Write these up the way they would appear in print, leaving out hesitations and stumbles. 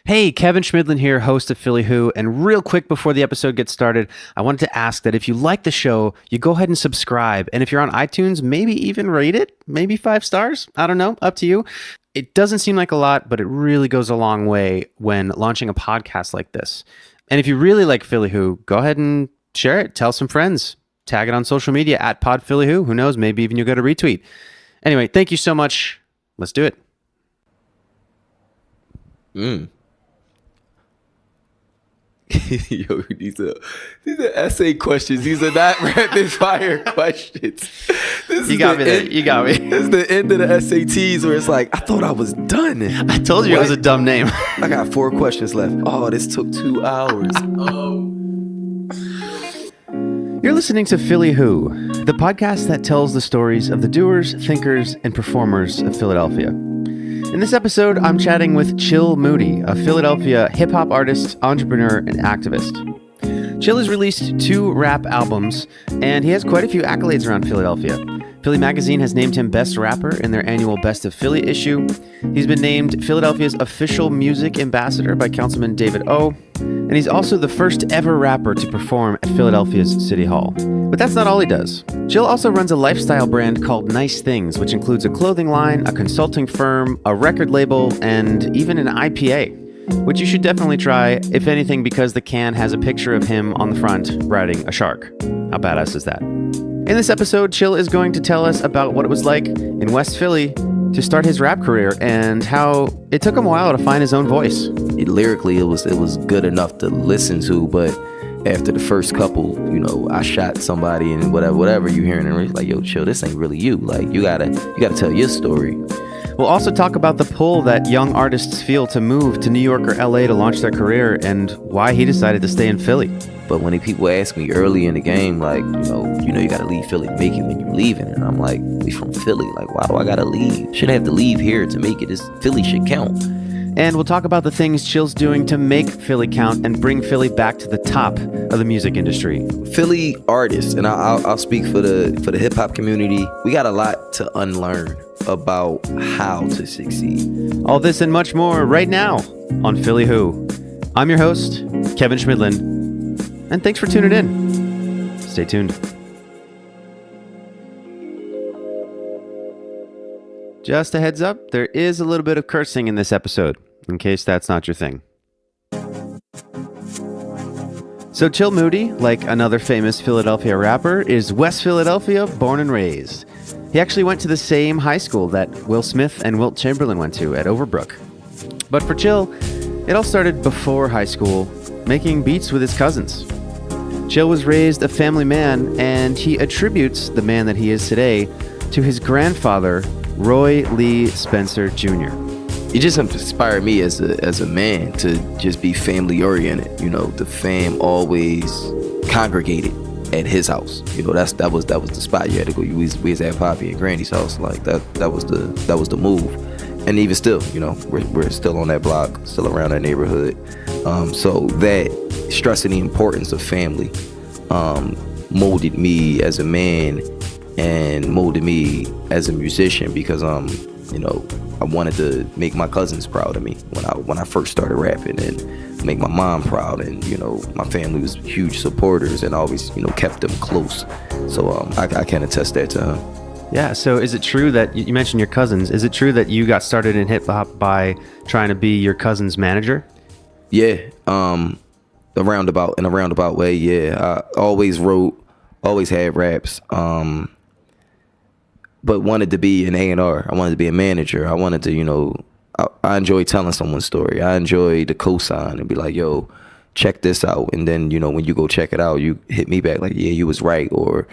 Hey, Kevin Schmidlin here, host of Philly Who. And real quick before the episode gets started, I wanted to ask that if you like the show, you go ahead and subscribe. And if you're on iTunes, maybe even rate it, maybe 5 stars. I don't know, up to you. It doesn't seem like a lot, but it really goes a long way when launching a podcast like this. And if you really like Philly Who, go ahead and share it. Tell some friends. Tag it on social media at PodPhillyWho. Who knows? Maybe even you'll get a retweet. Anyway, thank you so much. Let's do it. Yo, these are essay questions. These are not rapid fire questions. You got me there. You got me. This is the end of the SATs where it's like, I thought I was done. I told you it was a dumb name. I got 4 questions left. Oh, this took 2 hours. You're listening to Philly Who, the podcast that tells the stories of the doers, thinkers, and performers of Philadelphia. In this episode, I'm chatting with Chill Moody, a Philadelphia hip-hop artist, entrepreneur, and activist. Chill has released 2 rap albums, and he has quite a few accolades around Philadelphia. Philly Magazine has named him Best Rapper in their annual Best of Philly issue. He's been named Philadelphia's official music ambassador by Councilman David O. And he's also the first ever rapper to perform at Philadelphia's City Hall. But that's not all he does. Chill also runs a lifestyle brand called Nice Things, which includes a clothing line, a consulting firm, a record label, and even an IPA, which you should definitely try, if anything, because the can has a picture of him on the front riding a shark. How badass is that? In this episode, Chill is going to tell us about what it was like in West Philly to start his rap career and how it took him a while to find his own voice. Lyrically, it was good enough to listen to, but after the first couple, I shot somebody and whatever you hearing, and it's like, yo, Chill, this ain't really you. Like, you gotta tell your story. We'll also talk about the pull that young artists feel to move to New York or LA to launch their career and why he decided to stay in Philly. But when people ask me early in the game, like, you gotta leave Philly to make it when you're leaving. And I'm like, we from Philly. Like, why do I gotta leave? Shouldn't have to leave here to make it. Philly should count. And we'll talk about the things Chill's doing to make Philly count and bring Philly back to the top of the music industry. Philly artists, and I'll speak for the hip hop community, we got a lot to unlearn about how to succeed. All this and much more right now on Philly Who. I'm your host, Kevin Schmidlin, and thanks for tuning in. Stay tuned. Just a heads up, there is a little bit of cursing in this episode, in case that's not your thing. So Chill Moody, like another famous Philadelphia rapper, is West Philadelphia born and raised. He actually went to the same high school that Will Smith and Wilt Chamberlain went to at Overbrook. But for Chill, it all started before high school, making beats with his cousins. Chill was raised a family man, and he attributes the man that he is today to his grandfather, Roy Lee Spencer Jr. It just inspired me as a man to just be family oriented. The fam always congregated at his house. That was the spot you had to go. We was at Poppy and Granny's house. Like that was the move. And even still, we're still on that block, still around that neighborhood. So that stressing the importance of family molded me as a man and molded me as a musician, because I wanted to make my cousins proud of me when I first started rapping, and make my mom proud, and my family was huge supporters and always kept them close. So I can attest that to him. Yeah, so is it true that you mentioned your cousins? Is it true that you got started in hip hop by trying to be your cousin's manager? Yeah, in a roundabout way. Yeah, I always wrote, always had raps. But wanted to be an A&R. I wanted to be a manager. I wanted to, I enjoy telling someone's story. I enjoy the cosign and be like, yo, check this out. And then, when you go check it out, you hit me back like, yeah, you was right. Or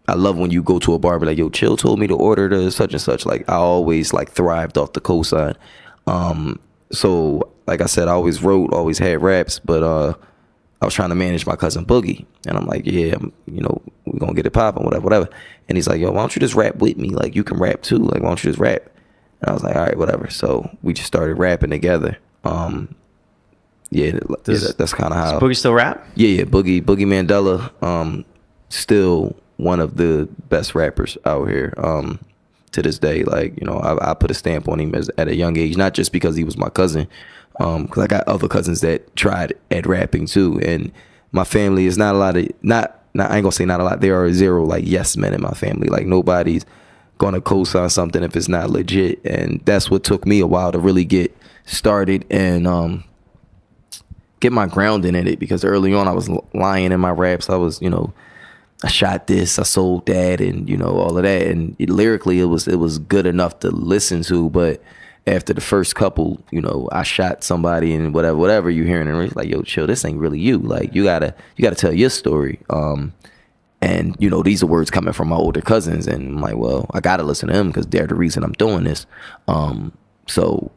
I love when you go to a bar, be like, yo, Chill told me to order the such and such. Like, I always thrived off the cosign. So like I said, I always wrote, always had raps, but I was trying to manage my cousin Boogie, and I'm like, yeah, we're gonna get it popping, whatever. And he's like, yo, why don't you just rap with me? Like, you can rap too. Like, why don't you just rap? And I was like, all right, whatever. So we just started rapping together. That's kind of how. Does Boogie still rap? Yeah, Boogie Mandela, still one of the best rappers out here. To this day, I put a stamp on him at a young age, not just because he was my cousin, Because I got other cousins that tried at rapping too, and my family is not a lot of I ain't gonna say not a lot. There are zero like yes men in my family. Like nobody's gonna co-sign something if it's not legit, and that's what took me a while to really get started and get my grounding in it. Because early on I was lying in my raps. I was, I shot this, I sold that, and all of that. And lyrically, it was good enough to listen to. But after the first couple, I shot somebody and whatever you hearing, and it's like, yo, chill, this ain't really you. Like you gotta tell your story. And these are words coming from my older cousins, and I'm like, well, I gotta listen to them because they're the reason I'm doing this. So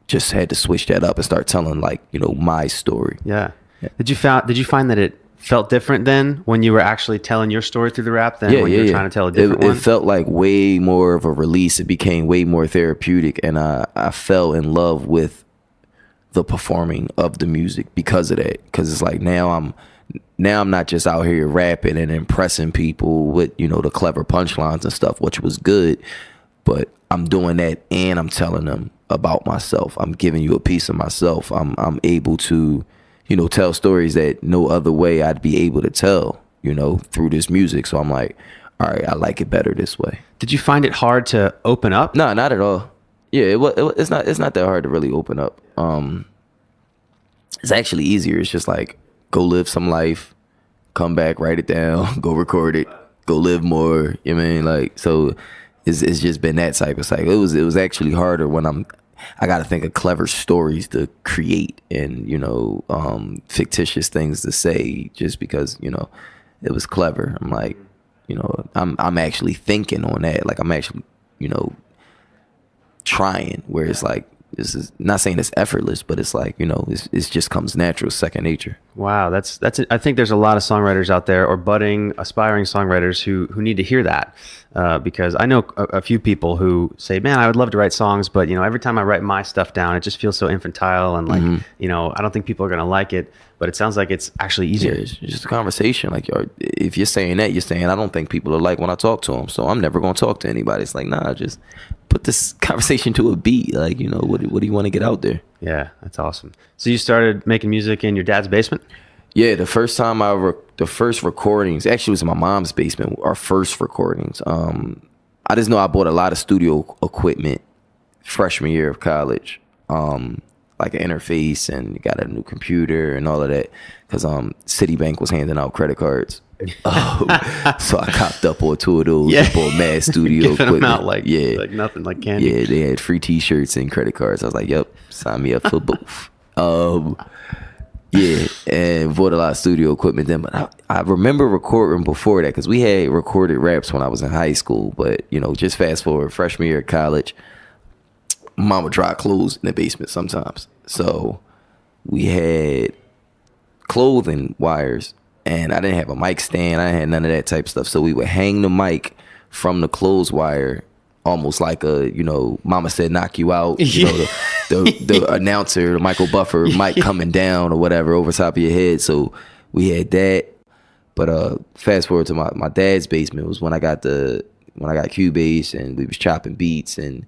just had to switch that up and start telling my story. Yeah. Did you find that it felt different then when you were actually telling your story through the rap than when you were trying to tell a different one? It felt like way more of a release. It became way more therapeutic, and I fell in love with the performing of the music because of that. Because it's like now I'm not just out here rapping and impressing people with the clever punchlines and stuff, which was good, but I'm doing that and I'm telling them about myself. I'm giving you a piece of myself. I'm able to tell stories that no other way I'd be able to tell, through this music. So I'm like, all right, I like it better this way. Did you find it hard to open up? No, not at all. Yeah, it's not that hard to really open up. It's actually easier. It's just like, go live some life, come back, write it down, go record it, go live more. You know what I mean? Like, so it's just been that type of cycle. It was actually harder when I got to think of clever stories to create and, fictitious things to say just because, it was clever. I'm like, I'm actually thinking on that. Like I'm actually, trying, where it's like, this is not saying it's effortless, but it's like, it just comes natural, second nature. Wow. That's I think there's a lot of songwriters out there or budding, aspiring songwriters who need to hear that. Because I know a few people who say, man, I would love to write songs, but every time I write my stuff down, it just feels so infantile and like, I don't think people are going to like it, but it sounds like it's actually easier. Yeah, it's just a conversation. Like if you're saying that, you're saying, I don't think people are like when I talk to them, so I'm never going to talk to anybody. It's like, nah, just put this conversation to a beat. Like, what do you want to get out there? Yeah, that's awesome. So you started making music in your dad's basement? Yeah, the first time the first recordings actually was in my mom's basement. Our first recordings. I just know I bought a lot of studio equipment freshman year of college, like an interface, and got a new computer and all of that, because Citibank was handing out credit cards. So I copped up on 2 of those. Yeah. Bought mad studio equipment. Them out like nothing, like candy. Yeah, they had free T-shirts and credit cards. I was like, yep, sign me up for both. Yeah, and bought a lot of studio equipment then. But I remember recording before that, because we had recorded raps when I was in high school. But, just fast forward, freshman year of college, mom would dry clothes in the basement sometimes. So we had clothing wires, and I didn't have a mic stand. I had none of that type of stuff. So we would hang the mic from the clothes wire, almost like a, mama said knock you out, the announcer, Michael Buffer, mic coming down or whatever over top of your head. So we had that. But fast forward to my dad's basement was when I got Cubase, and we was chopping beats, and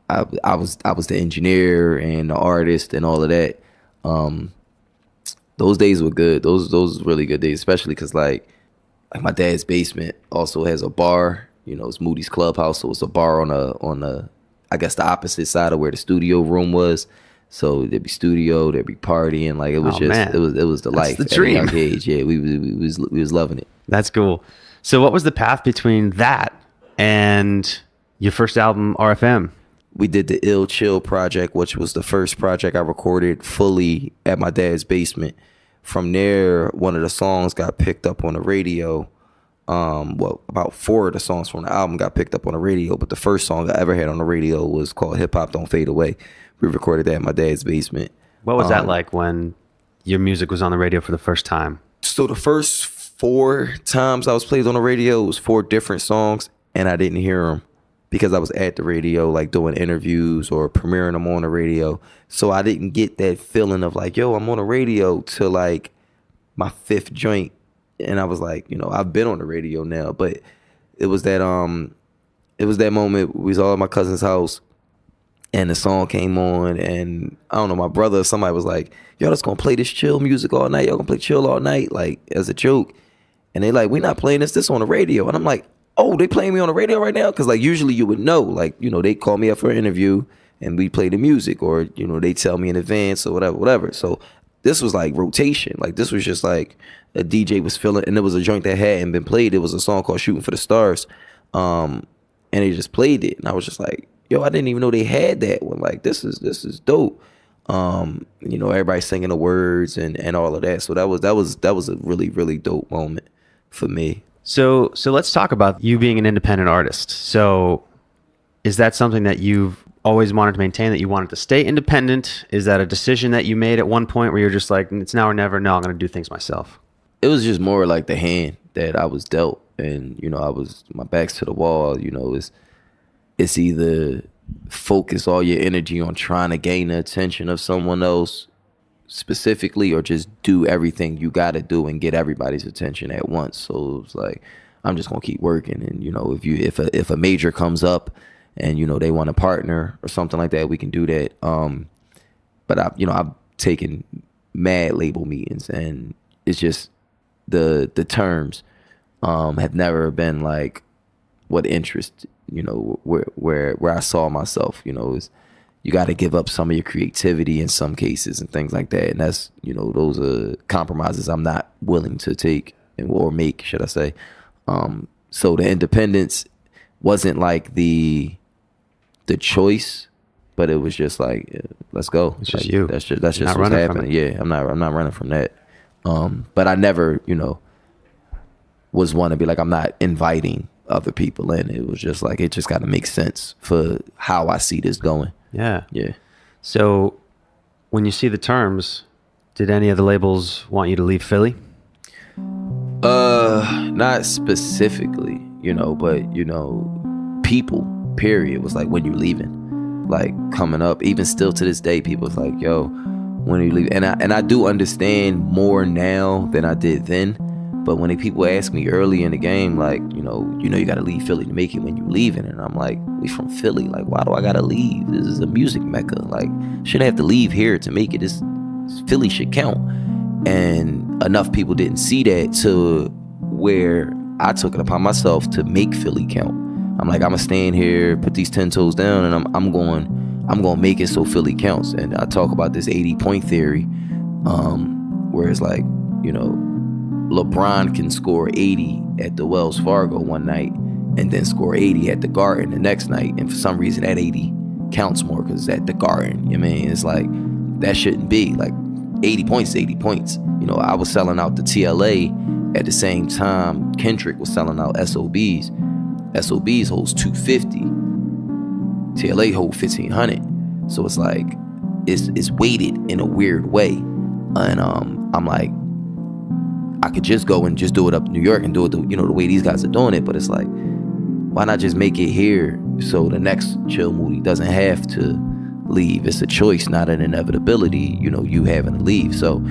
I was the engineer and the artist and all of that. Those days were good. Those really good days, especially because like my dad's basement also has a bar. It's Moody's clubhouse, so it's a bar on the I guess the opposite side of where the studio room was. So there'd be studio, there'd be partying, like it was it was the life. That's the dream. At a young age. Yeah, we was loving it. That's cool. So what was the path between that and your first album, RFM? We did the Ill Chill project, which was the first project I recorded fully at my dad's basement. From there, one of the songs got picked up on the radio. About 4 of the songs from the album got picked up on the radio, but the first song I ever had on the radio was called HipHop Don't Fade Away. We recorded that in my dad's basement. What was that like when your music was on the radio for the first time? So the first 4 times I was played on the radio, it was 4 different songs, and I didn't hear them because I was at the radio, like doing interviews or premiering them on the radio. So I didn't get that feeling of like, yo, I'm on the radio till like my 5th joint. And I was like, I've been on the radio now, but it was that moment. We was all at my cousin's house, and the song came on, and I don't know, my brother or somebody was like, yo, that's gonna play this chill music all night. Y'all gonna play chill all night, like as a joke. And they like, we not playing this on the radio. And I'm like, oh, they playing me on the radio right now? Because like usually you would know, like, you know, they call me up for an interview and we play the music, or, you know, they tell me in advance or whatever. So this was like rotation. Like this was just like a DJ was feeling, and there was a joint that hadn't been played. It was a song called Shooting for the Stars. And they just played it. And I was just like, yo, I didn't even know they had that one. Like, this is dope. You know, everybody singing the words and all of that. So that was a really, really dope moment for me. So let's talk about you being an independent artist. So is that something that you've always wanted to maintain, that you wanted to stay independent? Is that a decision that you made at one point where you're just like, it's now or never, no, I'm going to do things myself? It was just more like the hand that I was dealt. And, you know, my back's to the wall. You know, it's either focus all your energy on trying to gain the attention of someone else specifically, or just do everything you got to do and get everybody's attention at once. So it was like, I'm just gonna keep working. And, you know, if a major comes up and, you know, they want a partner or something like that, we can do that. But I've taken mad label meetings, and it's just the terms have never been like what interest, you know, where I saw myself. You know, is you got to give up some of your creativity in some cases and things like that. And that's, you know, those are compromises I'm not willing to take or make, should I say. So the independence wasn't like the choice, but it was just like, let's go. It's like, just you. That's just what's happening. Yeah, I'm not running from that. But I never, you know, was one to be like, I'm not inviting other people in. It was just like, it just got to make sense for how I see this going. Yeah. Yeah. So when you see the terms, did any of the labels want you to leave Philly? Not specifically, you know, but, you know, people, period, was like, when you leaving? Like, coming up, even still to this day, people was like, yo, when are you leaving? And I do understand more now than I did then. But when people ask me early in the game, like, you know, you got to leave Philly to make it when you leaving. And I'm like, we from Philly. Like, why do I got to leave? This is a music mecca. Like, shouldn't have to leave here to make it. This Philly should count. And enough people didn't see that to where I took it upon myself to make Philly count. I'm like, I'm going to stand here, put these 10 toes down, and I'm going to make it so Philly counts. And I talk about this 80-point theory, where it's like, you know, LeBron can score 80 at the Wells Fargo one night and then score 80 at the Garden the next night. And for some reason, that 80 counts more because it's at the Garden. You know what I mean? It's like, that shouldn't be. Like, 80 points is 80 points. You know, I was selling out the TLA at the same time Kendrick was selling out SOBs. SOBs holds 250. TLA hold 1,500. So it's like, it's weighted in a weird way. And I'm like, I could just go and just do it up in New York and do it the way these guys are doing it. But it's like, why not just make it here so the next Chill Moody doesn't have to leave? It's a choice, not an inevitability, you know, you having to leave. So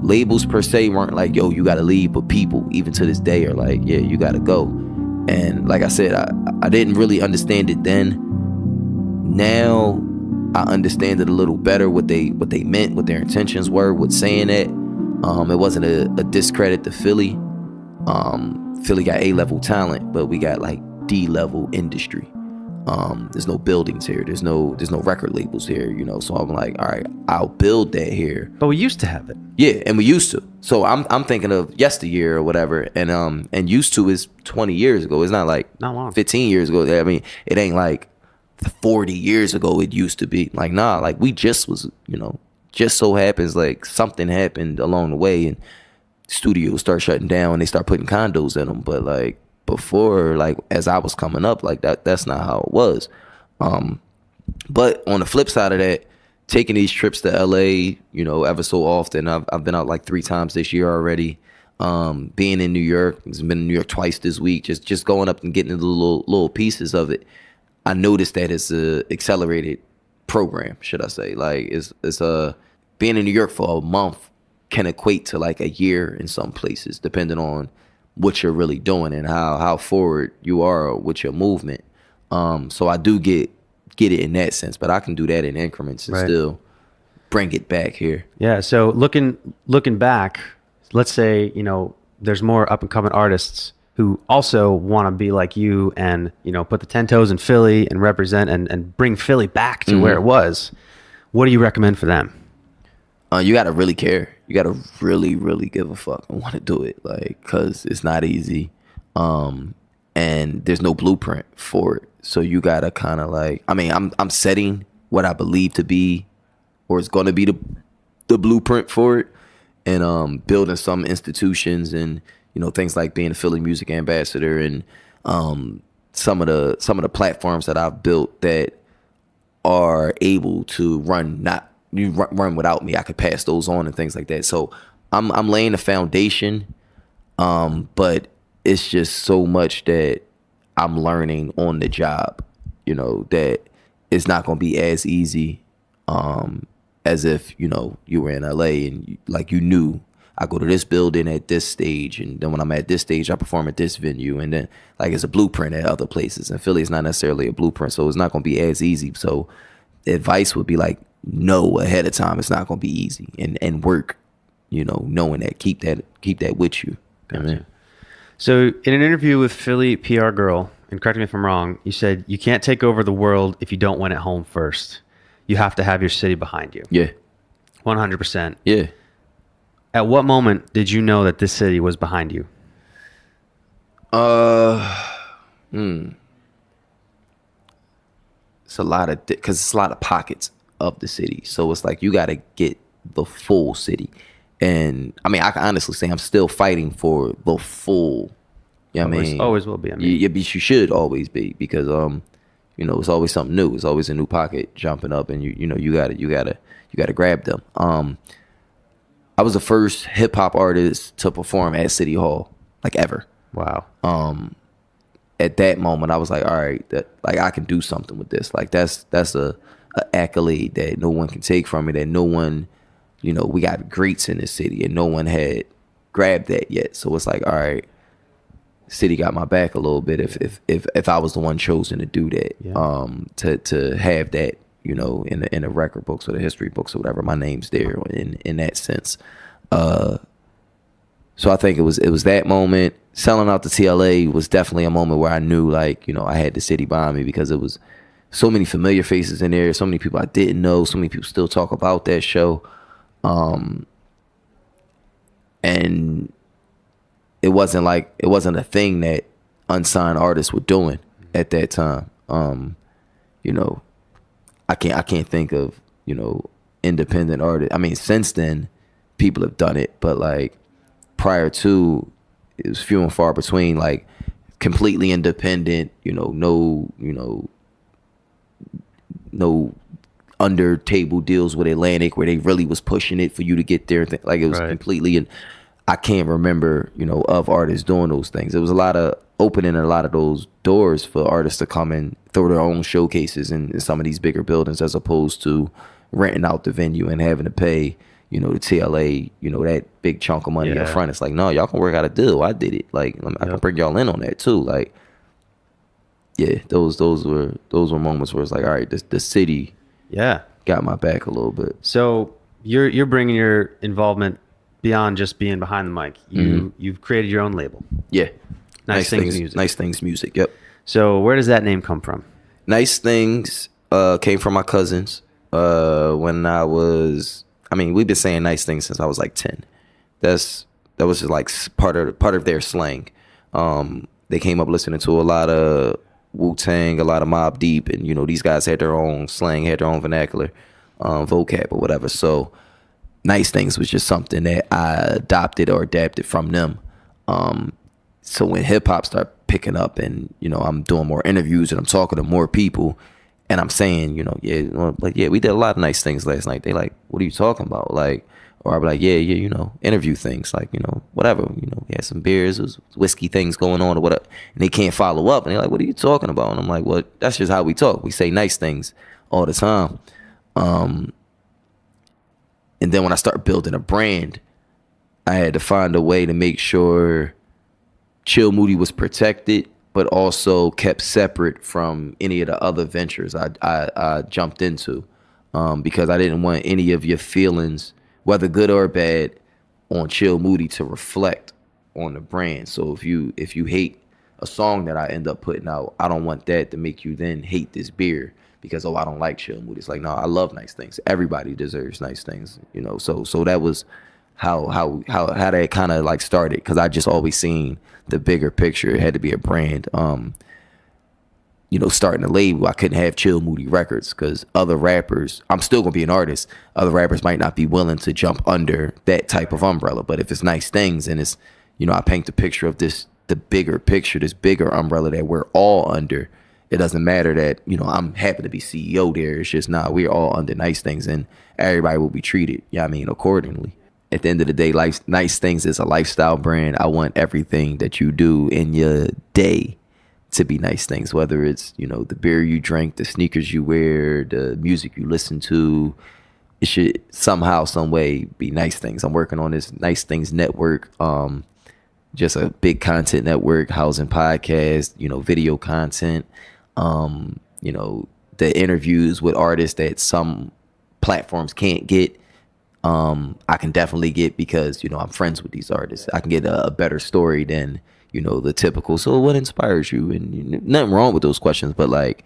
labels per se weren't like, yo, you got to leave, but people, even to this day, are like, yeah, you got to go. And like I said, I didn't really understand it then. Now I understand it a little better, what they meant, what their intentions were with saying that. It wasn't a discredit to Philly. Philly got A-level talent, but we got like D-level industry. There's no buildings here. There's no record labels here, you know. So I'm like, all right, I'll build that here. But we used to have it. Yeah, and we used to. So I'm thinking of yesteryear or whatever, and used to is 20 years ago. It's not like not long. 15 years ago. I mean, it ain't like 40 years ago it used to be. Like, nah, like we just was, you know. Just so happens like something happened along the way and studios start shutting down and they start putting condos in them. But like before, like as I was coming up, like that's not how it was. But on the flip side of that, taking these trips to LA, you know, ever so often, I've been out like 3 times this year already. Being in New York, I've been in New York twice this week, just going up and getting the little pieces of it. I noticed that it's a accelerated program, should I say. Like it's being in New York for a month can equate to like a year in some places, depending on what you're really doing and how forward you are with your movement. So I do get get it in that sense, but I can do that in increments and still bring it back here. Yeah. So looking back, let's say, there's more up and coming artists who also want to be like you and, put the 10 toes in Philly and represent and bring Philly back to where it was. What do you recommend for them? You got to really care. You got to really, really give a fuck and want to do it. Like, cause it's not easy. And there's no blueprint for it. So you got to kind of like, I'm setting what I believe to be, or is going to be the blueprint for it. And, building some institutions and, things like being a Philly music ambassador and, some of the platforms that I've built that are able to run without me. I could pass those on and things like that. So I'm laying the foundation, but it's just so much that I'm learning on the job, that it's not going to be as easy as if, you were in LA and you knew I go to this building at this stage, and then when I'm at this stage, I perform at this venue, and then it's a blueprint at other places. And Philly is not necessarily a blueprint, so it's not going to be as easy. So advice would be know ahead of time it's not going to be easy, and work, knowing that, keep that with you. Gotcha. So in an interview with Philly PR Girl, and correct me if I'm wrong, you said you can't take over the world if you don't win at home first. You have to have your city behind you. Yeah. 100%. Yeah. At what moment did you know that this city was behind you? It's a lot of, because it's a lot of pockets of the city. So it's you got to get the full city. And I can honestly say I'm still fighting for the full, Always will be. You should always be, because, it's always something new. It's always a new pocket jumping up, and you gotta grab them. I was the first hip hop artist to perform at City Hall, ever. Wow. At that moment, I was like, all right, I can do something with this. That's a accolade that no one can take from me. That no one, we got greats in this city, and no one had grabbed that yet. So it's all right, city got my back a little bit. If I was the one chosen to do that, to have that, in the record books or the history books or whatever, my name's there in that sense. So I think it was that moment. Selling out the TLA was definitely a moment where I knew, I had the city behind me, because it was so many familiar faces in there, so many people I didn't know, so many people still talk about that show. And it wasn't a thing that unsigned artists were doing at that time. I can't think of, independent artists. Since then people have done it, but prior to, it was few and far between, completely independent, no under table deals with Atlantic where they really was pushing it for you to get there. It was completely, and I can't remember, of artists doing those things. There was a lot of opening a lot of those doors for artists to come and throw their own showcases in some of these bigger buildings, as opposed to renting out the venue and having to pay, the TLA, that big chunk of money up front. It's no, y'all can work out a deal. I did it. I can bring y'all in on that too. Those were moments where it's all right, the city got my back a little bit. So you're bringing your involvement beyond just being behind the mic. You've created your own label. Yeah. Nice Things Music. Nice Things Music. Yep. So where does that name come from? Nice Things came from my cousins. When I was, we've been saying nice things since I was 10. That was just part of their slang. They came up listening to a lot of Wu-Tang, a lot of Mobb Deep, and these guys had their own slang, had their own vernacular, vocab or whatever. So Nice Things was just something that I adopted or adapted from them. So when hip hop started picking up, and I'm doing more interviews and I'm talking to more people, and I'm saying, we did a lot of nice things last night. They what are you talking about? Or I'll be interview things, whatever. We had some beers, it was whiskey things going on or whatever, and they can't follow up, and they're what are you talking about? And I'm well, that's just how we talk. We say nice things all the time. And then when I start building a brand, I had to find a way to make sure Chill Moody was protected, but also kept separate from any of the other ventures I jumped into, because I didn't want any of your feelings, whether good or bad, on Chill Moody to reflect on the brand. So if you hate a song that I end up putting out, I don't want that to make you then hate this beer because, oh, I don't like Chill Moody. It's like, no, I love nice things. Everybody deserves nice things, you know. So that was how that kind of like started, because I just always seen the bigger picture. It had to be a brand. You know, starting a label, I couldn't have Chill Moody Records because other rappers, I'm still gonna be an artist. Other rappers might not be willing to jump under that type of umbrella. But if it's nice things and it's, you know, I paint the picture of this, the bigger picture, this bigger umbrella that we're all under. It doesn't matter that, you know, I'm happy to be CEO there. It's just not, we're all under nice things and everybody will be treated, you know what I mean, accordingly. At the end of the day, nice things is a lifestyle brand. I want everything that you do in your day to be nice things, whether it's, you know, the beer you drink, the sneakers you wear, the music you listen to. It should somehow, some way be nice things. I'm working on this Nice Things Network, just a big content network, housing podcasts, you know, video content, you know, the interviews with artists that some platforms can't get. I can definitely get because, you know, I'm friends with these artists. I can get a better story than, you know, the typical, so what inspires you? And you know, nothing wrong with those questions, but like,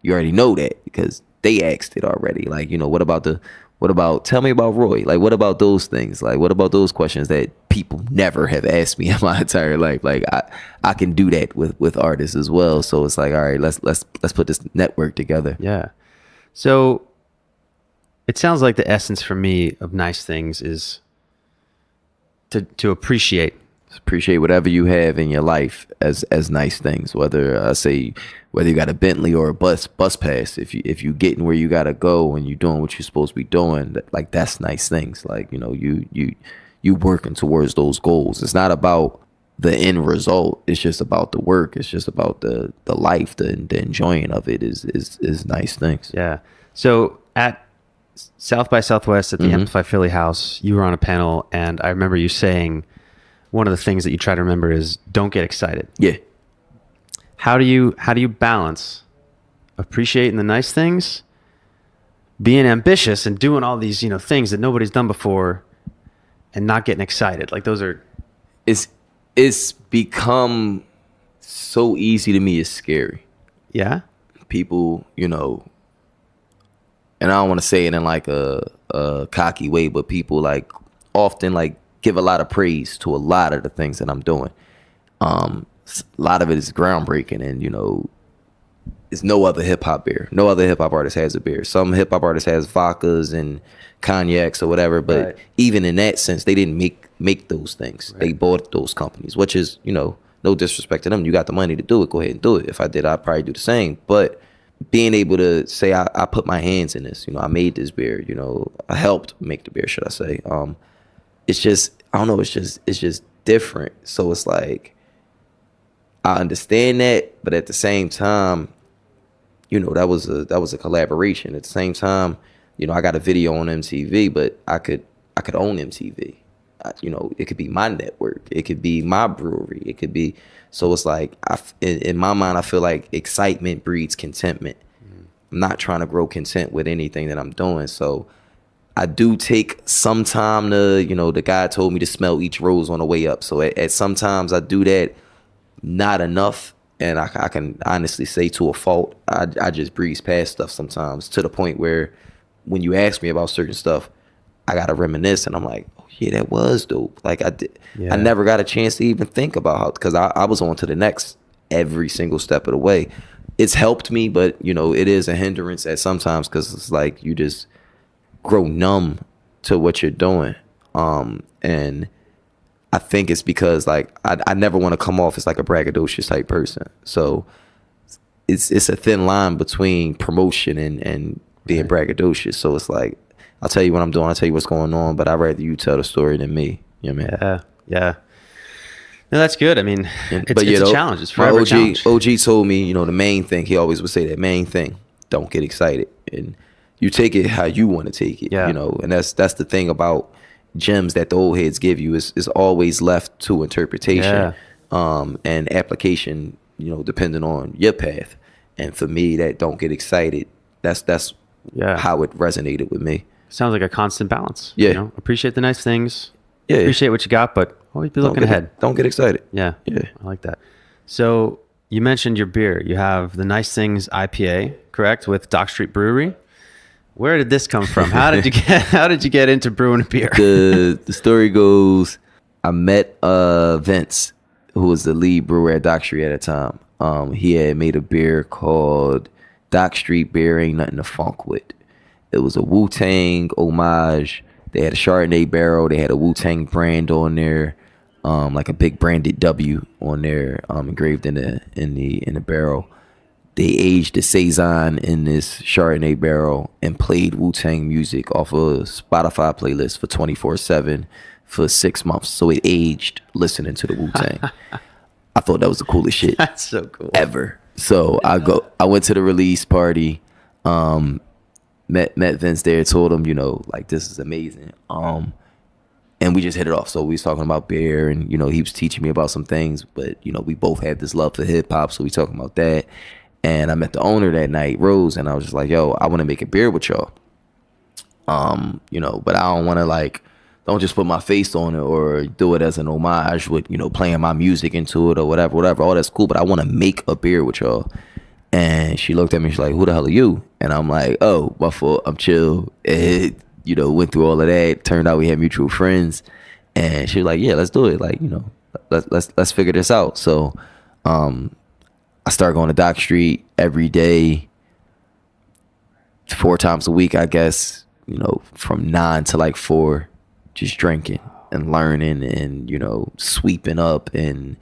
you already know that because they asked it already. Like, you know, what about, tell me about Roy? Like, what about those things? Like, what about those questions that people never have asked me in my entire life? Like, I can do that with artists as well. So it's like, all right, let's put this network together. Yeah. So it sounds like the essence for me of nice things is to appreciate Whatever you have in your life as nice things. Whether you got a Bentley or a bus pass, if you getting where you gotta go and you doing what you're supposed to be doing, like that's nice things. Like, you know, you working towards those goals. It's not about the end result. It's just about the work. It's just about the life, the enjoying of it is nice things. Yeah. So at South by Southwest at the Amplify Philly house, you were on a panel, and I remember you saying one of the things that you try to remember is don't get excited. Yeah. How do you balance appreciating the nice things, being ambitious and doing all these, you know, things that nobody's done before, and not getting excited? Like, those are, it's become so easy to me, it's scary. Yeah. People, you know, and I don't want to say it in like a cocky way, but people like often like give a lot of praise to a lot of the things that I'm doing. A lot of it is groundbreaking, and you know, it's no other hip hop beer. No other hip hop artist has a beer. Some hip hop artists has vodkas and cognacs or whatever, but right. Even in that sense, they didn't make those things. Right. They bought those companies, which is, you know, no disrespect to them. You got the money to do it, go ahead and do it. If I did, I'd probably do the same. But being able to say I put my hands in this, you know, I made this beer, you know, I helped make the beer, should I say. It's just, I don't know, it's just different. So it's like, I understand that, but at the same time, you know, that was a collaboration. At the same time, you know, I got a video on MTV, but I could own MTV. You know, it could be my network, it could be my brewery, it could be. So it's like, in my mind, I feel like excitement breeds contentment. I'm not trying to grow content with anything that I'm doing. So I do take some time to, you know, the guy told me to smell each rose on the way up. So at sometimes I do that, not enough. And I can honestly say to a fault, I just breeze past stuff sometimes, to the point where when you ask me about certain stuff, I got to reminisce and I'm like, oh yeah, that was dope. Like I never got a chance to even think about how, because I was on to the next every single step of the way. It's helped me, but you know, it is a hindrance at sometimes, because it's like you just grow numb to what you're doing. And I think it's because like I never want to come off as like a braggadocious type person. So it's a thin line between promotion and being braggadocious. So it's like, I'll tell you what I'm doing, I'll tell you what's going on, but I'd rather you tell the story than me. You know what I mean? Yeah. No, that's good. I mean, it's a challenge. It's forever a challenge. OG told me, you know, the main thing, he always would say that main thing, don't get excited. And you take it how you want to take it, you know, and that's the thing about gems that the old heads give you is always left to interpretation and application depending on your path. And for me, that don't get excited. That's how it resonated with me. Sounds like a constant balance. Yeah. Appreciate the nice things. Yeah. Appreciate what you got, but always be looking ahead. Don't get excited. Yeah. Yeah. I like that. So you mentioned your beer. You have the Nice Things IPA, correct, with Dock Street Brewery. Where did this come from? How did you get into brewing a beer? The story goes, I met Vince, who was the lead brewer at Dock Street at the time. He had made a beer called Dock Street Beer Ain't Nothing to Funk With. It was a Wu-Tang homage. They had a Chardonnay barrel. They had a Wu-Tang brand on there, like a big branded W on there, engraved in the barrel. They aged the Saison in this Chardonnay barrel and played Wu-Tang music off a Spotify playlist for 24/7 for 6 months. So it aged listening to the Wu-Tang. I thought that was the coolest shit. That's so cool. Ever. So I went to the release party, met Vince there, told him, like, this is amazing. And we just hit it off. So we was talking about beer, and, he was teaching me about some things, but, we both had this love for hip hop. So we talking about that. And I met the owner that night, Rose, and I was just like, yo, I want to make a beer with y'all. But I don't want to, don't just put my face on it or do it as an homage with, playing my music into it or whatever. All that's cool, but I want to make a beer with y'all. And she looked at me, she's like, who the hell are you? And I'm like, oh, my fault, I'm chill. And, went through all of that. Turned out we had mutual friends. And she was like, yeah, let's do it. Let's figure this out. So, I started going to Dock Street every day, 4 times a week, I guess, from 9 to 4, just drinking and learning and, sweeping up and,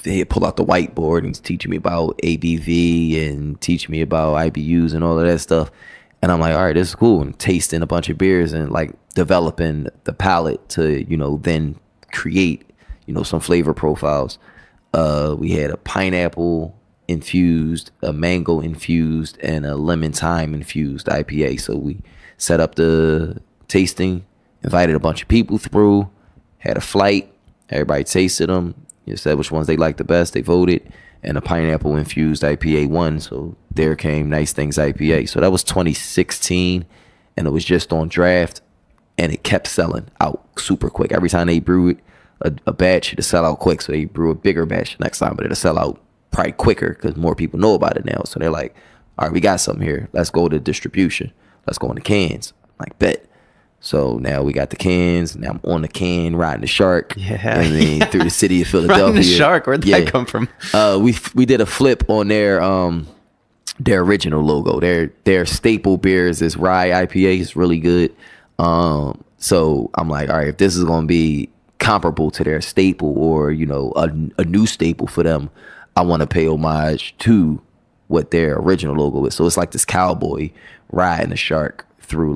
they pull out the whiteboard and teach me about ABV and teach me about IBUs and all of that stuff. And I'm like, all right, this is cool. And tasting a bunch of beers and developing the palate to, then create, some flavor profiles. We had a pineapple infused, a mango infused, and a lemon thyme infused IPA. So we set up the tasting, invited a bunch of people through, had a flight, everybody tasted them, said which ones they liked the best, they voted, and a pineapple infused IPA won. So there came Nice Things IPA. So that was 2016, and it was just on draft, and it kept selling out super quick. Every time they brew it, a batch, it'll sell out quick. So they brew a bigger batch next time, but it'll sell out probably quicker because more people know about it now. So they're like, all right, we got something here. Let's go to distribution. Let's go into cans. Like, bet. So now we got the cans. Now I'm on the can, riding the shark. Yeah. And then through the city of Philadelphia. Riding the shark? Where'd that come from? We did a flip on their original logo. Their staple beers is rye IPA. It's really good. So I'm like, all right, if this is going to be comparable to their staple or, a new staple for them, I want to pay homage to what their original logo is. So it's like this cowboy riding a shark through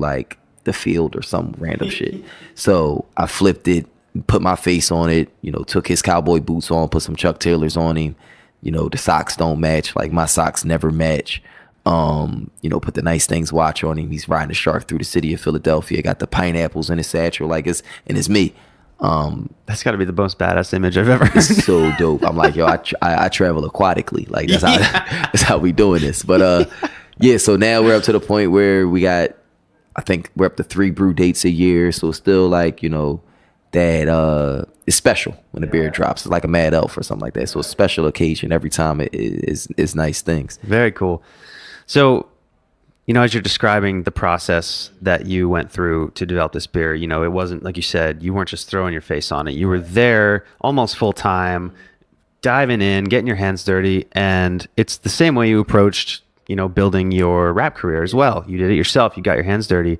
the field or some random shit. So I flipped it, put my face on it, took his cowboy boots on, put some Chuck Taylors on him. The socks don't match. My socks never match. Put the Nice Things watch on him. He's riding a shark through the city of Philadelphia. Got the pineapples in his satchel, it's me. That's got to be the most badass image I've ever heard. It's so dope. I'm like, yo, I travel aquatically. That's how we doing this. But so now we're up to the point where I think we're up to 3 brew dates a year. So it's still that it's special when the beer drops. It's like a Mad Elf or something like that. So it's a special occasion every time. It is Nice Things. Very cool. So, as you're describing the process that you went through to develop this beer, it wasn't, like you said, you weren't just throwing your face on it. You were there almost full time, diving in, getting your hands dirty. And it's the same way you approached, building your rap career as well. You did it yourself. You got your hands dirty.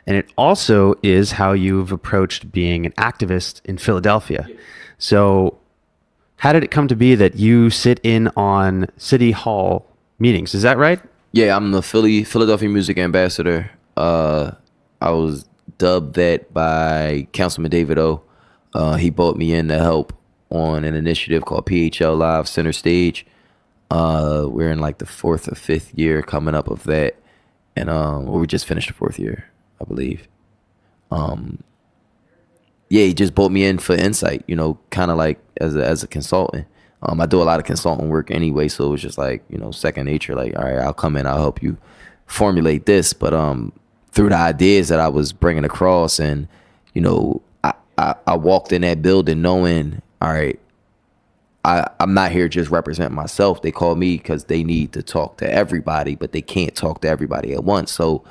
And it also is how you've approached being an activist in Philadelphia. So how did it come to be that you sit in on City Hall meetings? Is that right? Yeah, I'm the Philadelphia Music Ambassador. I was dubbed that by Councilman David O. He brought me in to help on an initiative called PHL Live Center Stage. We're in the 4th or 5th year coming up of that. And we just finished the 4th year, I believe. yeah, he just brought me in for insight, you know, kind of like as a consultant. I do a lot of consultant work anyway, so it was just like, you know, second nature. Like, all right, I'll come in, I'll help you formulate this. But through the ideas that I was bringing across, and you know, I walked in that building knowing, all right, I'm not here just representing myself. They call me because they need to talk to everybody, but they can't talk to everybody at once. So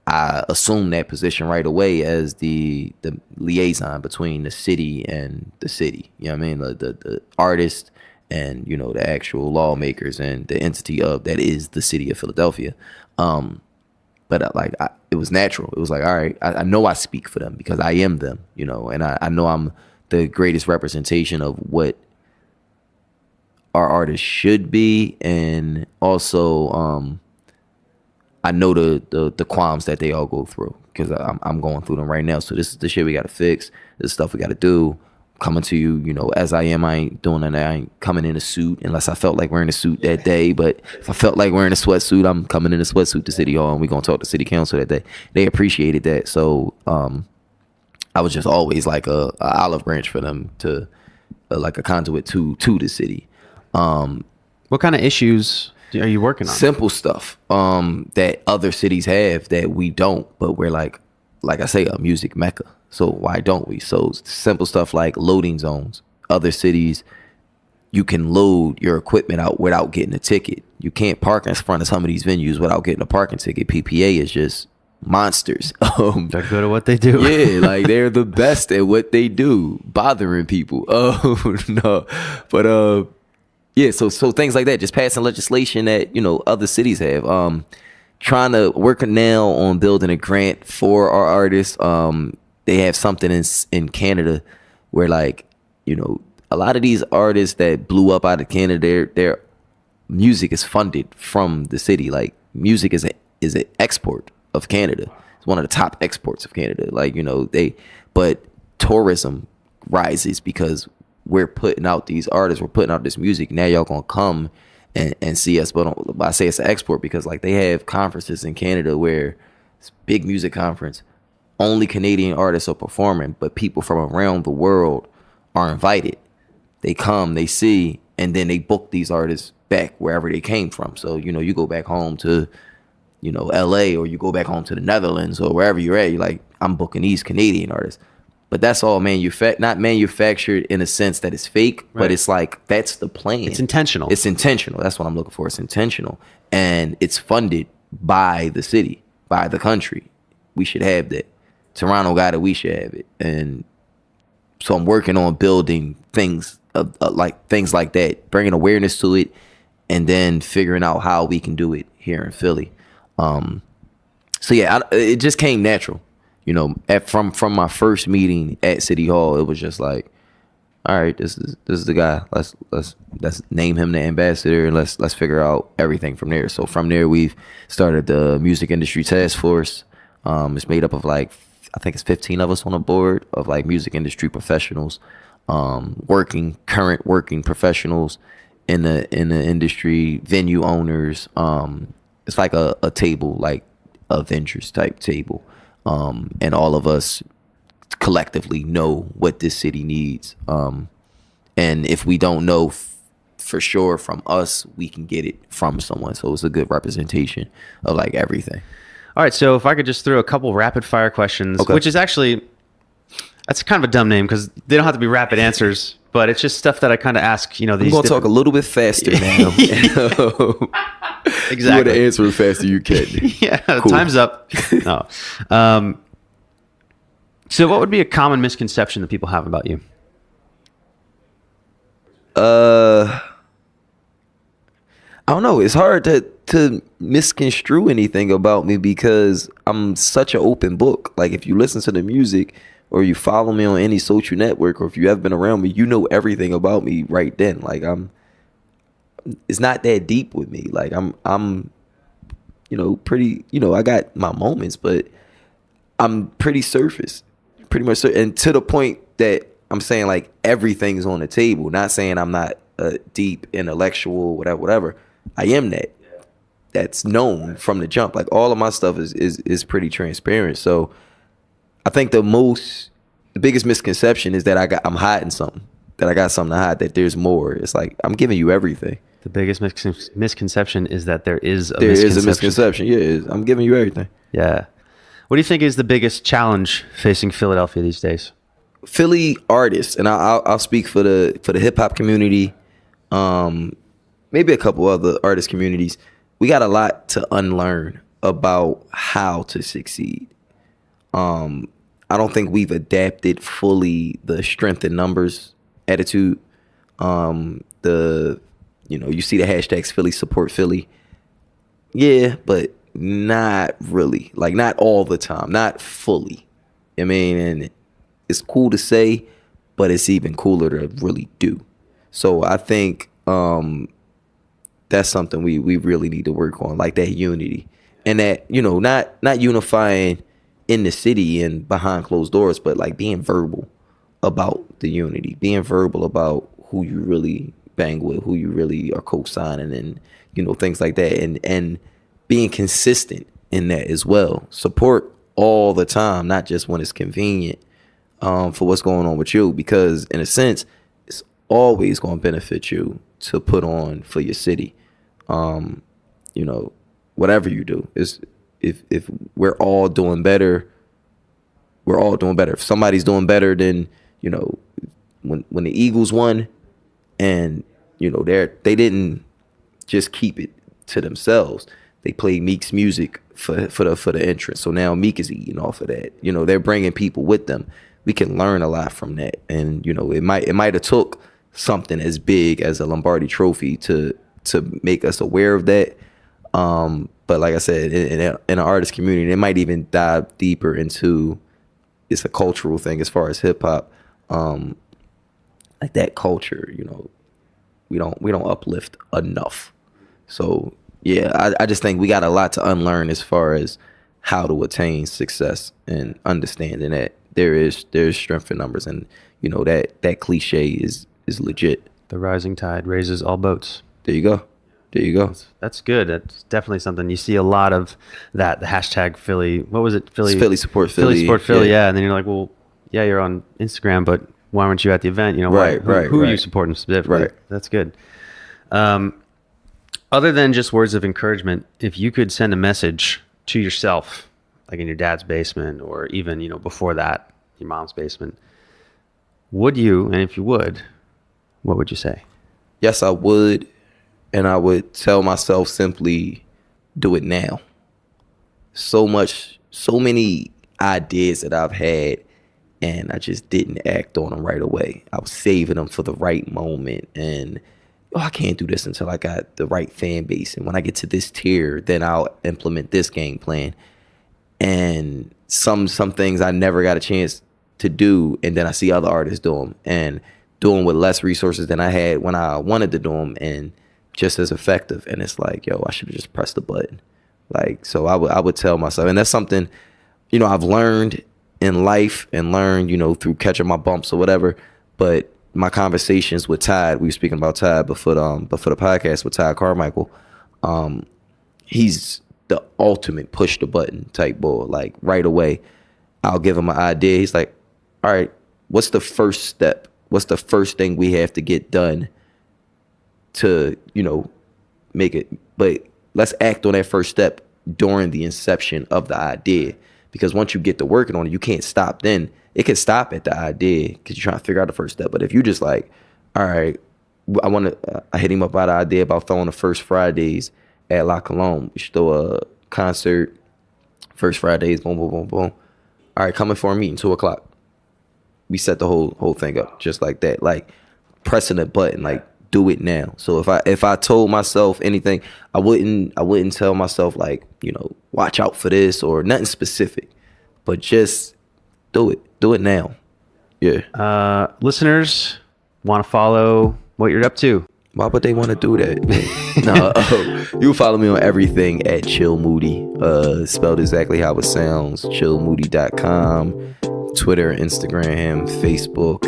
I assumed that position right away as the liaison between the city and the city. You know what I mean? The artist and, you know, the actual lawmakers and the entity of that is the city of Philadelphia. But like, it was natural. It was like, all right, I know I speak for them because I am them, you know, and I know I'm the greatest representation of what our artists should be. And also, I know the qualms that they all go through because I'm going through them right now. So this is the shit we got to fix. This is stuff we got to do. Coming to you, you know, as I am. I ain't doing that. I ain't coming in a suit unless I felt like wearing a suit that day. But if I felt like wearing a sweatsuit, I'm coming in a sweatsuit to City Hall, and we're gonna talk to City Council that day. They appreciated that. So I was just always like a olive branch for them, to like a conduit to the city. What kind of issues are you working on? Simple stuff that other cities have that we don't, but we're like I say, a music mecca. So why don't we? So simple stuff like loading zones. Other cities, you can load your equipment out without getting a ticket. You can't park in front of some of these venues without getting a parking ticket. PPA is just monsters. They're good at what they do. Yeah, like they're the best at what they do, bothering people. Oh no, but yeah. So things like that, just passing legislation that, you know, other cities have. Trying to work now on building a grant for our artists. They have something in Canada where, like, you know, a lot of these artists that blew up out of Canada, their music is funded from the city. Like, music is an export of Canada. It's one of the top exports of Canada. Like, you know, but tourism rises because we're putting out these artists, we're putting out this music. Now y'all gonna come and see us. But I say it's an export because, like, they have conferences in Canada where it's a big music conference. Only Canadian artists are performing, but people from around the world are invited. They come, they see, and then they book these artists back wherever they came from. So, you know, you go back home to, you know, LA, or you go back home to the Netherlands, or wherever you're at, you're like, I'm booking these Canadian artists. But that's all not manufactured in a sense that it's fake, right. But it's like, that's the plan. It's intentional. It's intentional. That's what I'm looking for. It's intentional. And it's funded by the city, by the country. We should have that. Toronto got it, we should have it. And so I'm working on building things like that, bringing awareness to it, and then figuring out how we can do it here in Philly. So yeah, it just came natural, you know. From my first meeting at City Hall, it was just like, all right, this is the guy. Let's name him the ambassador, and let's figure out everything from there. So from there, we've started the Music Industry Task Force. It's made up of, like, I think it's 15 of us on a board of, like, music industry professionals, current working professionals in the industry, venue owners. It's like a table, like Avengers type table, and all of us collectively know what this city needs. And if we don't know for sure from us, we can get it from someone. So it's a good representation of, like, everything. All right, so if I could just throw a couple rapid fire questions, okay. Which is actually, that's kind of a dumb name because they don't have to be rapid answers, but it's just stuff that I kind of ask, you know, these. I'm going to talk a little bit faster now. Exactly. You want to answer as fast as you can. Yeah, cool. Time's up. No. So what would be a common misconception that people have about you? I don't know. It's hard to misconstrue anything about me because I'm such an open book. Like, if you listen to the music or you follow me on any social network, or if you have been around me, you know everything about me right then. Like, it's not that deep with me. Like, I'm you know, pretty, you know, I got my moments, but I'm pretty surface, pretty much. And to the point that I'm saying, like, everything's on the table, not saying I'm not deep, intellectual, whatever. I am that. That's known from the jump. Like, all of my stuff is pretty transparent. So I think the most the biggest misconception is that I'm hiding something, that I got something to hide, that there's more. It's like, I'm giving you everything. The biggest misconception is that there is a misconception. Yeah, I'm giving you everything. Yeah. What do you think is the biggest challenge facing Philadelphia these days? Philly artists, and I'll speak for the hip hop community, maybe a couple other artist communities. We got a lot to unlearn about how to succeed. I don't think we've adapted fully the strength in numbers attitude. You see the hashtags Philly support Philly. Yeah, but not really. Like, not all the time, not fully. I mean, and it's cool to say, but it's even cooler to really do. So I think that's something we really need to work on, like that unity. And that, not unifying in the city and behind closed doors, but like being verbal about the unity, being verbal about who you really bang with, who you really are co-signing, and things like that, and being consistent in that as well. Support all the time, not just when it's convenient, for what's going on with you, because in a sense it's always going to benefit you to put on for your city. Whatever you do, is if we're all doing better, we're all doing better. If somebody's doing better than, when the Eagles won, and they didn't just keep it to themselves. They played Meek's music for the entrance. So now Meek is eating off of that. They're bringing people with them. We can learn a lot from that. And it might have took something as big as a Lombardi Trophy to make us aware of that. But like I said, in an artist community, it might even dive deeper into, it's a cultural thing as far as hip hop. Like that culture, we don't uplift enough. So yeah, I just think we got a lot to unlearn as far as how to attain success, and understanding that there's strength in numbers, and that cliche is legit. The rising tide raises all boats. There you go. That's good. That's definitely something you see a lot of. That the hashtag Philly. What was it? Philly support Philly. Philly support Philly. Yeah. And then you're like, well, yeah, you're on Instagram, but why weren't you at the event? Who are you supporting specifically? Right. That's good. Other than just words of encouragement, if you could send a message to yourself, like in your dad's basement, or even, before that, your mom's basement, would you, and if you would, what would you say? Yes, I would. And I would tell myself simply, do it now. So many ideas that I've had, and I just didn't act on them right away. I was saving them for the right moment, and I can't do this until I got the right fan base. And when I get to this tier, then I'll implement this game plan. And some things I never got a chance to do, and then I see other artists do them, and doing with less resources than I had when I wanted to do them, and just as effective. And it's like, I should have just pressed the button. Like, so I would tell myself, and that's something, I've learned in life, and learned, through catching my bumps or whatever. But my conversations with Todd, we were speaking about Todd before the podcast with Todd Carmichael. He's the ultimate push the button type boy. Like, right away, I'll give him an idea. He's like, all right, what's the first step? What's the first thing we have to get done to, make it? But let's act on that first step during the inception of the idea. Because once you get to working on it, you can't stop then. It can stop at the idea because you're trying to figure out the first step. But if you just like, all right, I hit him up about an idea about throwing the first Fridays at La Colombe. We should throw a concert, first Fridays, boom, boom, boom, boom. All right, coming for a meeting, 2:00. We set the whole thing up just like that. Like, pressing a button, like, do it now. So if I told myself anything, I wouldn't tell myself like, watch out for this or nothing specific, but just do it now. Yeah. Listeners want to follow what you're up to. Why would they want to do that? No, you follow me on everything at Chill Moody, spelled exactly how it sounds, chillmoody.com, Twitter, Instagram, Facebook,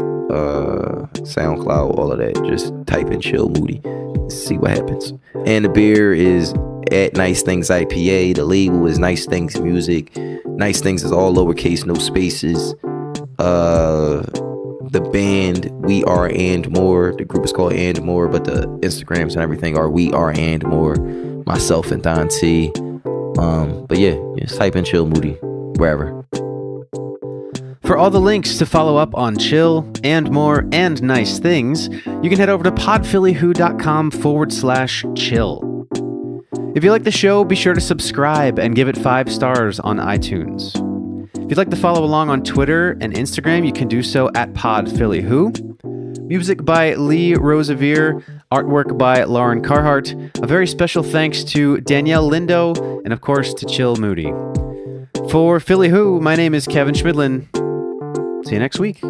SoundCloud, all of that. Just type in Chill Moody, see what happens. And the beer is at Nice Things IPA. The label is Nice Things Music. Nice Things is all lowercase, no spaces. The band We Are And More. The group is called And More, but the Instagrams and everything are We Are And More. Myself and Don T. But yeah, just type in Chill Moody wherever. For all the links to follow up on Chill and More and nice things, you can head over to podphillywho.com/chill. If you like the show, be sure to subscribe and give it 5 stars on iTunes. If you'd like to follow along on Twitter and Instagram, you can do so at podphillywho. Music by Lee Rosevere, artwork by Lauren Carhart. A very special thanks to Danielle Lindo, and of course to Chill Moody. For Philly Who, my name is Kevin Schmidlin. See you next week.